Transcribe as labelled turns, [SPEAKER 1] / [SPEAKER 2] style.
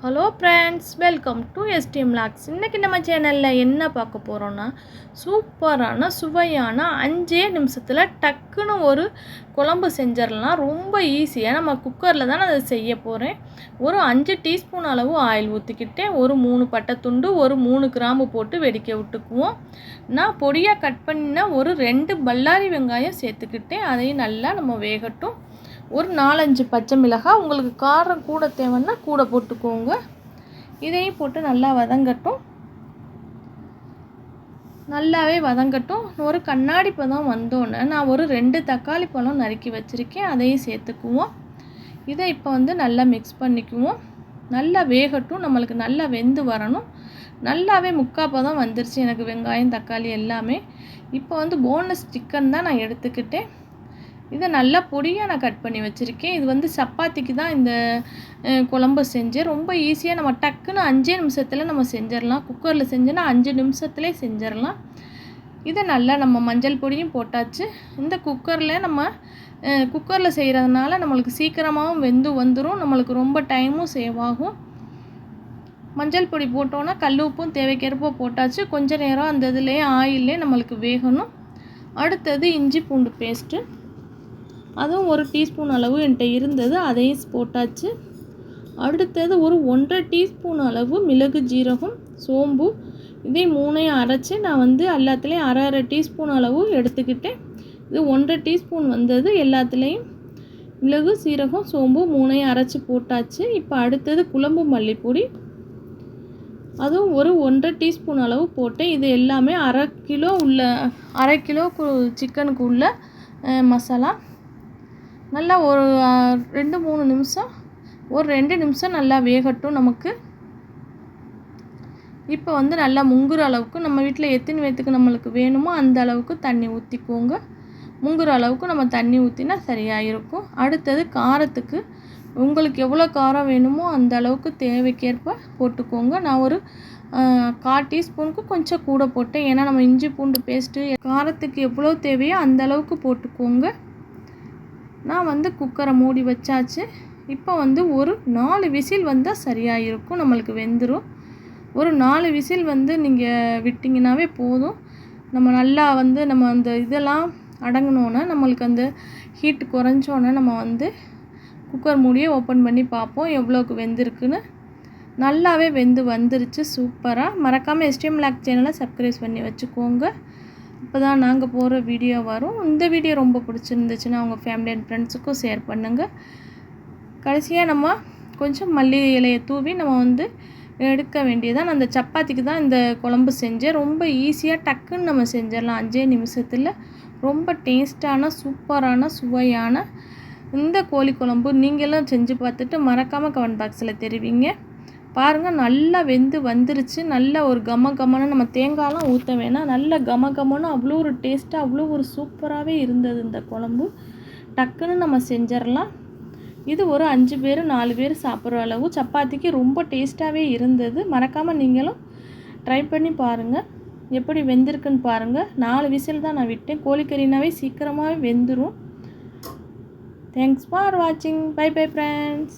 [SPEAKER 1] Hello friends, welcome to STM lakhs. இன்றைக்கி நம்ம சேனலில் என்ன பார்க்க போகிறோன்னா, சூப்பரான சுவையான 5 நிமிஷத்தில் டக்குன்னு ஒரு குழம்பு செஞ்சிடலாம். ரொம்ப ஈஸியாக நம்ம குக்கரில் தான் அதை செய்ய போகிறேன். ஒரு 5 டீஸ்பூன் அளவு ஆயில் ஊற்றிக்கிட்டேன். ஒரு 3 பட்டை துண்டு, ஒரு 3 கிராம்பு போட்டு வெடிக்க விட்டுக்குவோம். நான் பொடியாக கட் பண்ண ஒரு 2 பல்லாரி வெங்காயம் சேர்த்துக்கிட்டேன். அதையும் நல்லா நம்ம வேகட்டும். ஒரு 4-5 பச்சை மிளகாய், உங்களுக்கு காரம் கூட தேவைன்னா கூட போட்டுக்கோங்க. இதையும் போட்டு நல்லா வதங்கட்டும். நல்லாவே வதங்கட்டும். ஒரு கண்ணாடி பதம் வந்தோன்னே நான் ஒரு 2 தக்காளி பழம் நறுக்கி வச்சுருக்கேன். அதையும் சேர்த்துக்குவோம். இதை இப்போ நல்லா மிக்ஸ் பண்ணிக்குவோம். நல்லா வேகட்டும். நம்மளுக்கு நல்லா வெந்து வரணும். நல்லாவே முக்கால் பதம் வந்துருச்சு எனக்கு வெங்காயம் தக்காளி எல்லாமே. இப்போ போன்லெஸ் சிக்கன் தான் நான் எடுத்துக்கிட்டேன். இதை நல்லா பொடியாக நான் கட் பண்ணி வச்சுருக்கேன். இது சப்பாத்திக்கு தான் இந்த குழம்பு செஞ்சேன். ரொம்ப ஈஸியாக நம்ம டக்குன்னு 5 நிமிஷத்தில் நம்ம செஞ்சிடலாம். குக்கரில் செஞ்சோன்னா 5 நிமிஷத்துலேயே செஞ்சிடலாம். இதை நல்லா நம்ம மஞ்சள் பொடியும் போட்டாச்சு. இந்த குக்கரில் செய்கிறதுனால நம்மளுக்கு சீக்கிரமாகவும் வெந்து வந்துடும். நம்மளுக்கு ரொம்ப டைமும் சேவ் ஆகும். மஞ்சள் பொடி போட்டோன்னா கல் உப்பும் தேவைக்கேற்ப போட்டாச்சு. கொஞ்சம் நேரம் அந்த இதுலேயே ஆயிலே நம்மளுக்கு வேகணும். அடுத்தது இஞ்சி பூண்டு பேஸ்ட்டு, அதுவும் ஒரு டீஸ்பூன் அளவு என்கிட்ட இருந்தது, அதையும் போட்டாச்சு. அடுத்தது ஒரு 1.5 டீஸ்பூன் அளவு மிளகு ஜீரகம் சோம்பு, இதை 3ஐயும் அரைச்சி நான் எல்லாத்துலேயும் அரை டீஸ்பூன் அளவு எடுத்துக்கிட்டேன். இது 1.5 டீஸ்பூன் வந்தது. எல்லாத்துலேயும் மிளகு சீரகம் சோம்பு 3ஐயும் அரைச்சி போட்டாச்சு. இப்போ அடுத்தது குழம்பு மல்லிப்பொடி, அதுவும் ஒரு 1.5 டீஸ்பூன் அளவு போட்டேன். இது எல்லாமே அரை கிலோ சிக்கனுக்கு உள்ள மசாலா. நல்லா ஒரு 2-3 நிமிஷம், ஒரு 2 நிமிஷம் நல்லா வேகட்டும் நமக்கு. இப்போ நல்லா முங்குற அளவுக்கு, நம்ம வீட்டில் எத்தனை பேத்துக்கு நம்மளுக்கு வேணுமோ அந்த அளவுக்கு தண்ணி ஊற்றிக்கோங்க. முங்குற அளவுக்கு நம்ம தண்ணி ஊற்றினா சரியாக இருக்கும். அடுத்தது காரத்துக்கு உங்களுக்கு எவ்வளோ காரம் வேணுமோ அந்த அளவுக்கு தேவைக்கேற்ப போட்டுக்கோங்க. நான் ஒரு 1/4 டீஸ்பூனுக்கு கொஞ்சம் கூட போட்டேன். ஏன்னா நம்ம இஞ்சி பூண்டு பேஸ்ட்டு காரத்துக்கு எவ்வளோ தேவையோ அந்த அளவுக்கு போட்டுக்கோங்க. நான் குக்கரை மூடி வச்சாச்சு. இப்போ ஒரு 4 விசில் வந்தால் சரியாக இருக்கும். நம்மளுக்கு வெந்துடும். ஒரு 4 விசில் நீங்கள் விட்டிங்கனாவே போதும். நம்ம நல்லா நம்ம அந்த இதெல்லாம் அடங்கினோன்னே, நம்மளுக்கு அந்த ஹீட் குறைஞ்சோன்னே நம்ம குக்கர் மூடியை ஓப்பன் பண்ணி பார்ப்போம் எவ்வளோக்கு வெந்திருக்குன்னு. நல்லாவே வெந்து வந்துருச்சு சூப்பராக. மறக்காமல் எஸ்டிஎம் லாக் சேனலை சப்ஸ்கிரைப் பண்ணி வச்சுக்கோங்க. இப்போ தான் நாங்கள் போகிற வீடியோ வரும். இந்த வீடியோ ரொம்ப பிடிச்சிருந்துச்சுன்னா உங்கள் ஃபேமிலி அண்ட் ஃப்ரெண்ட்ஸுக்கும் ஷேர் பண்ணுங்கள். கடைசியாக நம்ம கொஞ்சம் மல்லி இலையை தூவி நம்ம எடுக்க வேண்டியதான். அந்த சப்பாத்திக்கு தான் இந்த குழம்பு செஞ்சேன். ரொம்ப ஈஸியாக டக்குன்னு நம்ம செஞ்சிடலாம் 5 நிமிஷத்தில். ரொம்ப டேஸ்ட்டான சூப்பரான சுவையான இந்த கோழி குழம்பு நீங்களும் செஞ்சு பார்த்துட்டு மறக்காமல் கமெண்ட் பாக்ஸில் தெரிவிங்க. பாருங்கள், நல்லா வெந்து வந்துருச்சு. நல்ல ஒரு கமன்னு, நம்ம தேங்காயெலாம் ஊற்ற வேணாம், நல்ல கமன்னு அவ்வளோ ஒரு டேஸ்ட்டாக அவ்வளோ ஒரு சூப்பராகவே இருந்தது இந்த குழம்பு. டக்குன்னு நம்ம செஞ்சிடலாம். இது ஒரு 5 பேர் 4 பேர் சாப்பிட்ற அளவு சப்பாத்திக்கு ரொம்ப டேஸ்ட்டாகவே இருந்தது. மறக்காமல் நீங்களும் ட்ரை பண்ணி பாருங்கள். எப்படி வெந்திருக்குன்னு பாருங்கள். 4 விசில் தான் நான் விட்டேன். கோழிக்கறினாவே சீக்கிரமாகவே வெந்துடும். தேங்க்ஸ் ஃபார் வாட்சிங். Bye bye friends.